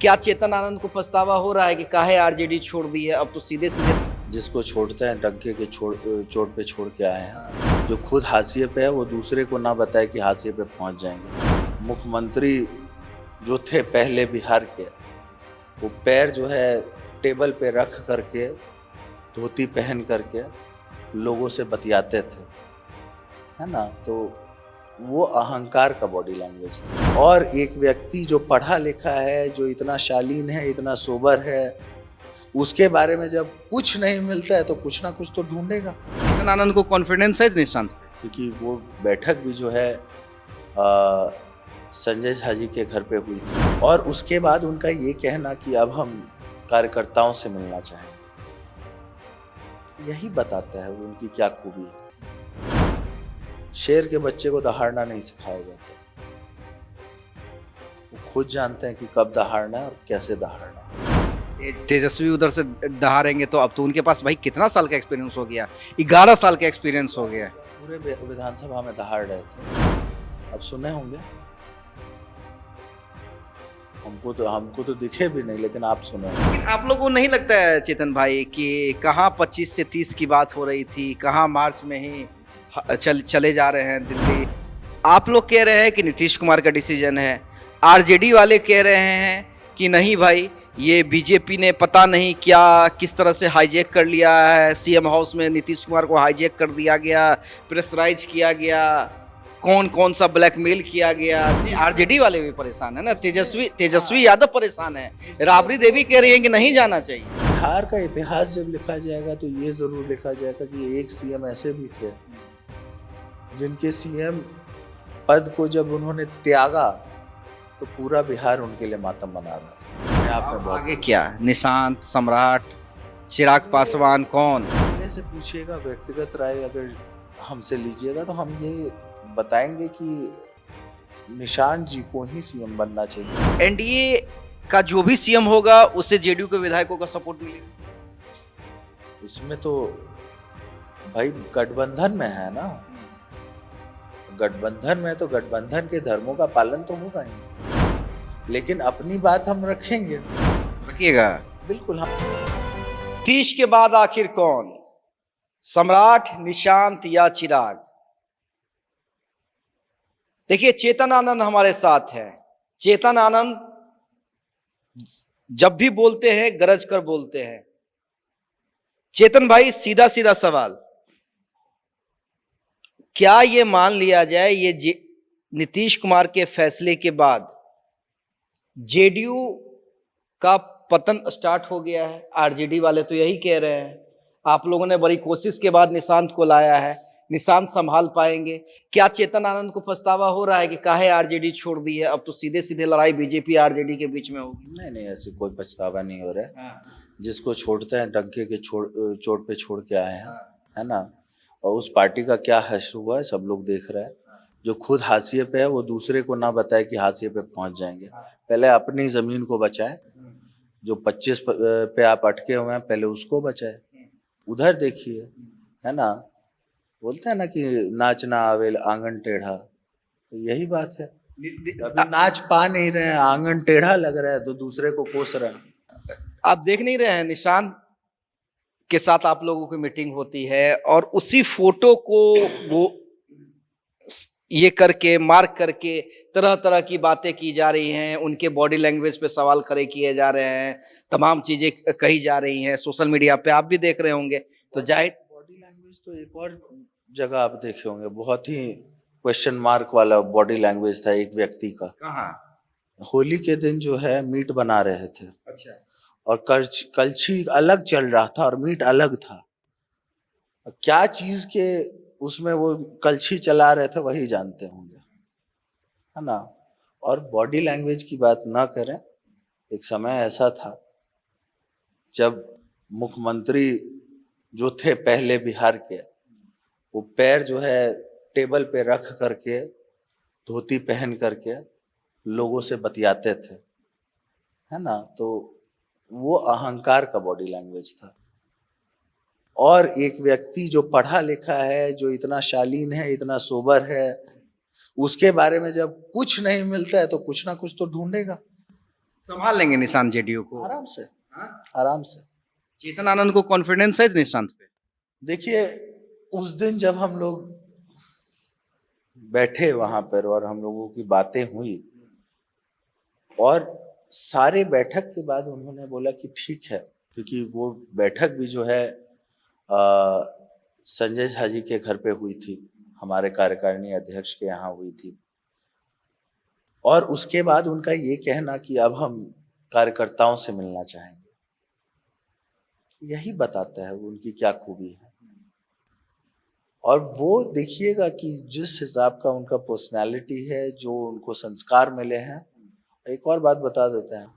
क्या चेतन आनंद को पछतावा हो रहा है कि काहे आरजेडी छोड़ दी है? अब तो सीधे सीधे जिसको छोड़ते हैं डंके के चोट पे छोड़ के आए हैं। जो खुद हाशिए पे है वो दूसरे को ना बताए कि हाशिए पे पहुंच जाएंगे। मुख्यमंत्री जो थे पहले बिहार के, वो पैर जो है टेबल पे रख करके, धोती पहन करके लोगों से बतियाते थे, है ना। तो वो अहंकार का बॉडी लैंग्वेज था। और एक व्यक्ति जो पढ़ा लिखा है, जो इतना शालीन है, इतना सोबर है, उसके बारे में जब कुछ नहीं मिलता है तो कुछ ना कुछ तो ढूंढेगा। चेतन आनंद को कॉन्फिडेंस है निशांत? क्योंकि वो बैठक भी जो है संजय झा जी के घर पे हुई थी, और उसके बाद उनका ये कहना कि अब हम कार्यकर्ताओं से मिलना चाहें, यही बताता है उनकी क्या खूबी है। शेर के बच्चे को दहाड़ना नहीं सिखाया जाता, वो खुद जानते हैं कि कब दहाड़ना है और कैसे दहाड़ना है। तेजस्वी उधर से दहाड़ेंगे तो अब तो उनके पास भाई कितना साल का एक्सपीरियंस हो गया? 11 साल का एक्सपीरियंस हो गया। पूरे विधानसभा में दहाड़ रहे थे, अब सुने होंगे। हमको तो दिखे भी नहीं, लेकिन आप सुने। लेकिन आप लोगों को नहीं लगता है चेतन भाई कि कहाँ 25 से 30 की बात हो रही थी, कहाँ मार्च में ही चले जा रहे हैं दिल्ली? आप लोग कह रहे हैं कि नीतीश कुमार का डिसीजन है, आरजेडी वाले कह रहे हैं कि नहीं भाई, ये बीजेपी ने पता नहीं क्या किस तरह से हाईजैक कर लिया है, सीएम हाउस में नीतीश कुमार को हाईजैक कर दिया गया, प्रेशराइज किया गया, कौन कौन सा ब्लैकमेल किया गया। आरजेडी वाले भी परेशान है ना, तेजस्वी यादव परेशान है, राबड़ी देवी कह रही है कि नहीं जाना चाहिए। बिहार का इतिहास जब लिखा जाएगा तो ये जरूर लिखा जाएगा कि एक सीएम ऐसे भी थे जिनके सीएम पद को जब उन्होंने त्यागा तो पूरा बिहार उनके लिए मातम मना रहा था। आगे क्या? निशांत, सम्राट, चिराग पासवान, कौन? मेरे से पूछिएगा, व्यक्तिगत राय अगर हमसे लीजिएगा तो हम ये बताएंगे कि निशांत जी को ही सीएम बनना चाहिए। एनडीए का जो भी सीएम होगा उसे जेडीयू के विधायकों का सपोर्ट मिलेगा। इसमें तो भाई गठबंधन में है ना, गठबंधन में तो गठबंधन के धर्मों का पालन तो होगा ही, लेकिन अपनी बात हम रखेंगे। रखिएगा बिल्कुल। हम 30 के बाद आखिर कौन? सम्राट, निशांत या चिराग? देखिए, चेतन आनंद हमारे साथ है। चेतन आनंद जब भी बोलते हैं गरज कर बोलते हैं। चेतन भाई, सीधा सीधा सवाल, क्या ये मान लिया जाए ये नीतीश कुमार के फैसले के बाद जेडीयू का पतन स्टार्ट हो गया है? आरजेडी वाले तो यही कह रहे हैं। आप लोगों ने बड़ी कोशिश के बाद निशांत को लाया है, निशांत संभाल पाएंगे? क्या चेतन आनंद को पछतावा हो रहा है कि काहे आरजेडी छोड़ दी है? अब तो सीधे सीधे लड़ाई बीजेपी आरजेडी के बीच में होगी। नहीं, ऐसे कोई पछतावा नहीं हो रहा है। जिसको छोड़ते हैं डंके के चोट पे छोड़ के आए हैं, है ना। और उस पार्टी का क्या हश्र हुआ है सब लोग देख रहे हैं। जो खुद हाशिए पे है वो दूसरे को ना बताए कि हाशिए पे पहुंच जाएंगे। पहले अपनी जमीन को बचाए, जो 25 पे आप अटके हुए हैं पहले उसको बचाए। उधर देखिए, है ना, बोलते हैं ना कि नाच ना आवे आंगन टेढ़ा, तो यही बात है। अभी नाच पा नहीं रहे हैं, आंगन टेढ़ा लग रहा है तो दूसरे को कोस रहे हैं। आप देख नहीं रहे हैं, निशांत के साथ आप लोगों की मीटिंग होती है और उसी फोटो को वो ये करके मार्क करके तरह तरह की बातें की जा रही हैं, उनके बॉडी लैंग्वेज पे सवाल खड़े किए जा रहे हैं, तमाम चीजें कही जा रही हैं। सोशल मीडिया पे आप भी देख रहे होंगे, तो जाहिर बॉडी लैंग्वेज तो एक और जगह आप देखे होंगे, बहुत ही क्वेश्चन मार्क वाला बॉडी लैंग्वेज था एक व्यक्ति का। कहाँ? होली के दिन जो है मीट बना रहे थे। अच्छा। और कलछी अलग चल रहा था और मीट अलग था। क्या चीज के उसमें वो कलछी चला रहे थे वही जानते होंगे, है ना। और बॉडी लैंग्वेज की बात ना करें, एक समय ऐसा था जब मुख्यमंत्री जो थे पहले बिहार के, वो पैर जो है टेबल पे रख करके, धोती पहन करके लोगों से बतियाते थे, है ना। तो वो अहंकार का बॉडी लैंग्वेज था। और एक व्यक्ति जो पढ़ा लिखा है, जो इतना शालीन है, इतना सोबर है, उसके बारे में जब कुछ नहीं मिलता है तो कुछ ना कुछ तो ढूंढेगा। संभाल लेंगे निशांत जेडीयू को। आराम से, हाँ? आराम से। चेतन आनंद को कॉन्फिडेंस है निशांत पे? देखिए, उस दिन जब हम लोग बैठे वहां पर और हम लोगों की बातें हुई और सारे बैठक के बाद उन्होंने बोला कि ठीक है, क्योंकि वो बैठक भी जो है संजय झा जी के घर पे हुई थी, हमारे कार्यकारिणी अध्यक्ष के यहाँ हुई थी, और उसके बाद उनका ये कहना कि अब हम कार्यकर्ताओं से मिलना चाहेंगे, यही बताता है उनकी क्या खूबी है। और वो देखिएगा कि जिस हिसाब का उनका पर्सनालिटी है, जो उनको संस्कार मिले हैं। एक और बात बता देते हैं,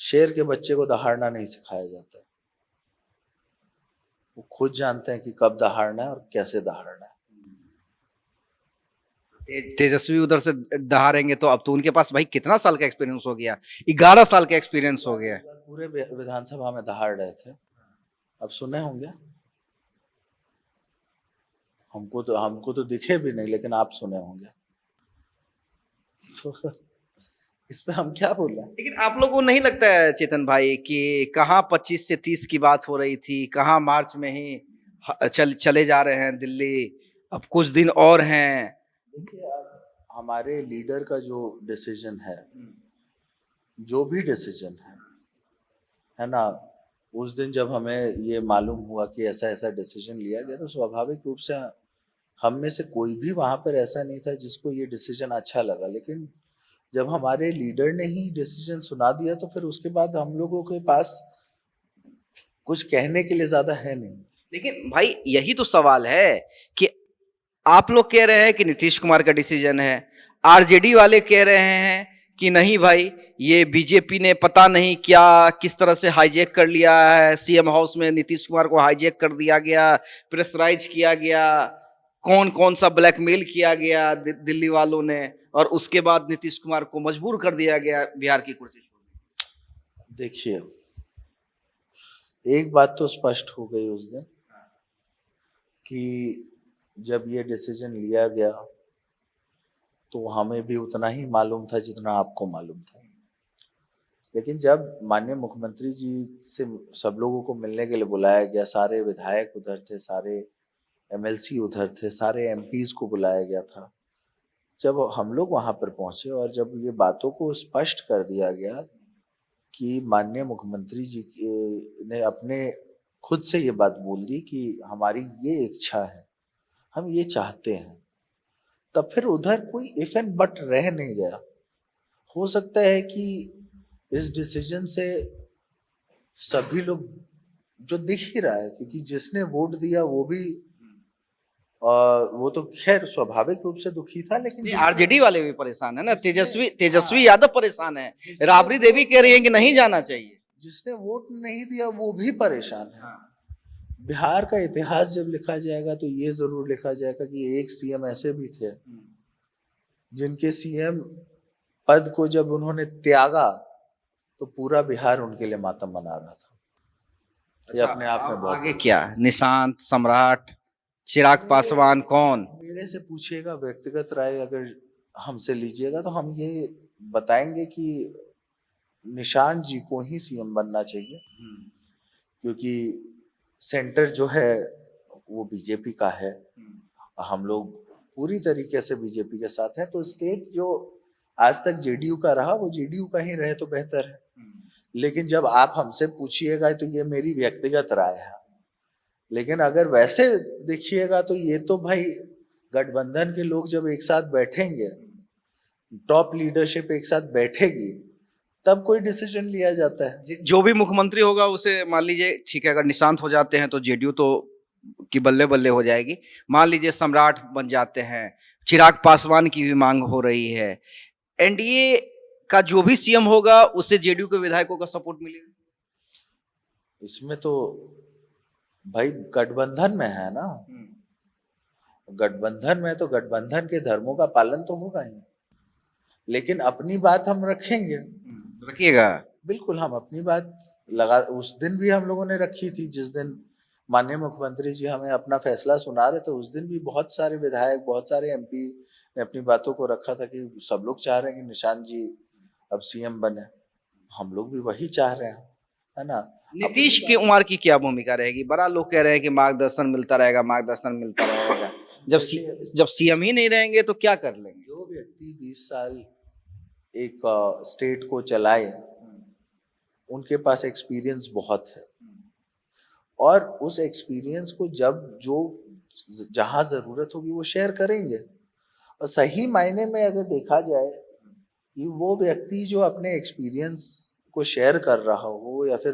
शेर के बच्चे को दहाड़ना नहीं सिखाया जाता है, वो खुद जानते हैं कि कब दहाड़ना है और कैसे दहाड़ना है। तेजस्वी उधर से दहाड़ेंगे तो अब तो उनके पास भाई कितना साल का एक्सपीरियंस हो गया, 11 साल का एक्सपीरियंस हो गया। पूरे विधानसभा में दहाड़ रहे थे, अब सुने होंगे। हमको तो दिखे भी नहीं, लेकिन आप सुने होंगे। तो इस पे हम क्या बोल रहे हैं। लेकिन आप लोगों को नहीं लगता है चेतन भाई कि कहाँ 25 से 30 की बात हो रही थी, कहाँ मार्च में ही चले जा रहे हैं दिल्ली, अब कुछ दिन और हैं। देखिए, अब हमारे लीडर का जो डिसीजन है, जो भी डिसीजन है ना, उस दिन जब हमें ये मालूम हुआ कि ऐसा ऐसा डिसीजन लिया गया, तो स्वाभाविक रूप से हम में से कोई भी वहां पर ऐसा नहीं था जिसको ये डिसीजन अच्छा लगा। लेकिन जब हमारे लीडर ने ही डिसीजन सुना दिया, तो फिर उसके बाद हम लोगों के पास कुछ कहने के लिए ज्यादा है नहीं। लेकिन भाई यही तो सवाल है कि आप लोग कह रहे हैं कि नीतीश कुमार का डिसीजन है, आरजेडी वाले कह रहे हैं कि नहीं भाई, ये बीजेपी ने पता नहीं क्या किस तरह से हाईजैक कर लिया है, सीएम हाउस में नीतीश कुमार को हाईजैक कर दिया गया, प्रेशराइज किया गया, कौन कौन सा ब्लैकमेल किया गया दिल्ली वालों ने, और उसके बाद नीतीश कुमार को मजबूर कर दिया गया बिहार की कुर्सी छोड़ने। देखिए, एक बात तो स्पष्ट हो गई उस दिन कि जब ये डिसीजन लिया गया तो हमें भी उतना ही मालूम था जितना आपको मालूम था। लेकिन जब माननीय मुख्यमंत्री जी से सब लोगों को मिलने के लिए बुलाया गया, सारे विधायक उधर थे, सारे एमएलसी उधर थे, सारे एमपीज को बुलाया गया था, जब हम लोग वहां पर पहुंचे और जब ये बातों को स्पष्ट कर दिया गया कि माननीय मुख्यमंत्री जी ने अपने खुद से ये बात बोल दी कि हमारी ये इच्छा है, हम ये चाहते हैं, तब फिर उधर कोई इफ एंड बट रह नहीं गया। हो सकता है कि इस डिसीजन से सभी लोग, जो दिख ही रहा है, क्योंकि जिसने वोट दिया वो भी वो तो खैर स्वाभाविक रूप से दुखी था, लेकिन आरजेडी वाले भी परेशान है ना, तेजस्वी यादव परेशान है, राबड़ी देवी कह रही है कि नहीं जाना चाहिए, जिसने वोट नहीं दिया वो भी परेशान है। बिहार का इतिहास जब लिखा जाएगा तो ये जरूर लिखा जाएगा कि एक सीएम ऐसे भी थे जिनके सीएम पद को जब उन्होंने त्यागा तो पूरा बिहार उनके लिए मातम मना रहा था। ये अपने आप में बहुत आगे क्या, निशांत, सम्राट, चिराग पासवान, कौन? मेरे से पूछिएगा, व्यक्तिगत राय अगर हमसे लीजिएगा तो हम ये बताएंगे कि निशांत जी को ही सीएम बनना चाहिए, क्योंकि सेंटर जो है वो बीजेपी का है, हम लोग पूरी तरीके से बीजेपी के साथ हैं, तो स्टेट जो आज तक जेडीयू का रहा वो जेडीयू का ही रहे तो बेहतर है। लेकिन जब आप हमसे पूछिएगा तो ये मेरी व्यक्तिगत राय है, लेकिन अगर वैसे देखिएगा तो ये तो भाई गठबंधन के लोग जब एक साथ बैठेंगे, टॉप लीडरशिप एक साथ बैठेगी, तब कोई डिसीजन लिया जाता है। जो भी मुख्यमंत्री होगा उसे मान लीजिए, ठीक है, अगर निशांत हो जाते हैं तो जेडीयू तो की बल्ले बल्ले हो जाएगी, मान लीजिए सम्राट बन जाते हैं, चिराग पासवान की भी मांग हो रही है, एनडीए का जो भी सीएम होगा उसे जेडीयू के विधायकों का सपोर्ट मिलेगा। इसमें तो भाई गठबंधन में है ना, गठबंधन में तो गठबंधन के धर्मों का पालन तो होगा ही, लेकिन अपनी बात हम रखेंगे। रखिएगा, बिल्कुल, हम अपनी बात लगा, उस दिन भी हम लोगों ने रखी थी जिस दिन माननीय मुख्यमंत्री जी हमें अपना फैसला सुना रहे थे। उस दिन भी बहुत सारे विधायक, बहुत सारे एमपी ने अपनी बातों को रखा था कि सब लोग चाह रहे हैं कि निशांत जी अब सीएम बने। हम लोग भी वही चाह रहे हैं, है ना। नीतीश कुमार की क्या भूमिका रहेगी? बड़ा लोग कह रहे हैं कि मार्गदर्शन मिलता रहेगा, मार्गदर्शन मिलता रहेगा। जब सीएम ही नहीं रहेंगे तो क्या कर लेंगे? जो व्यक्ति 20 साल एक स्टेट को चलाए, उनके पास एक्सपीरियंस बहुत है, और उस एक्सपीरियंस को जब जो जहां जरूरत होगी वो शेयर करेंगे। और सही मायने में अगर देखा जाए कि वो व्यक्ति जो अपने एक्सपीरियंस को शेयर कर रहा हो, या फिर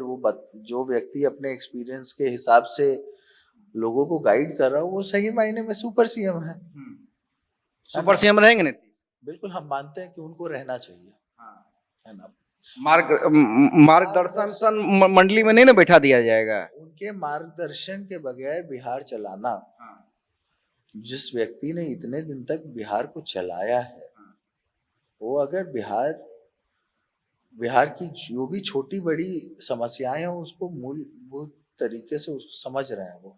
जो व्यक्ति अपने एक्सपीरियंस के हिसाब से लोगों को गाइड कर रहा हो, वो सही मायने में सुपर सीएम है। सुपर सीएम रहेंगे नीतीश? बिल्कुल, हम मानते हैं कि उनको रहना चाहिए, है ना। मार्गदर्शन मंडली में नहीं ना बैठा दिया जाएगा? उनके मार्गदर्शन के बगैर बिहार चलाना, जिस व्यक्ति ने इतने दिन तक बिहार को चलाया है, वो अगर बिहार की जो भी छोटी बड़ी समस्याएं हैं उसको मूलभूत तरीके से उसको समझ रहे हैं वो,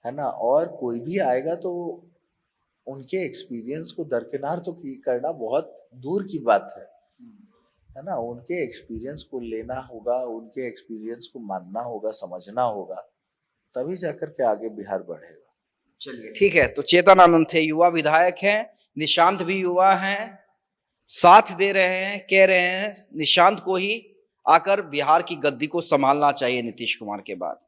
है ना। और कोई भी आएगा तो उनके एक्सपीरियंस को दरकिनार तो करना बहुत दूर की बात है ना। उनके एक्सपीरियंस को लेना होगा, उनके एक्सपीरियंस को मानना होगा, समझना होगा, तभी जाकर के आगे बिहार बढ़ेगा। चलिए ठीक है। तो चेतन आनंद थे, युवा विधायक हैं, निशांत भी युवा हैं, साथ दे रहे हैं, कह रहे हैं निशांत को ही आकर बिहार की गद्दी को संभालना चाहिए नीतीश कुमार के बाद।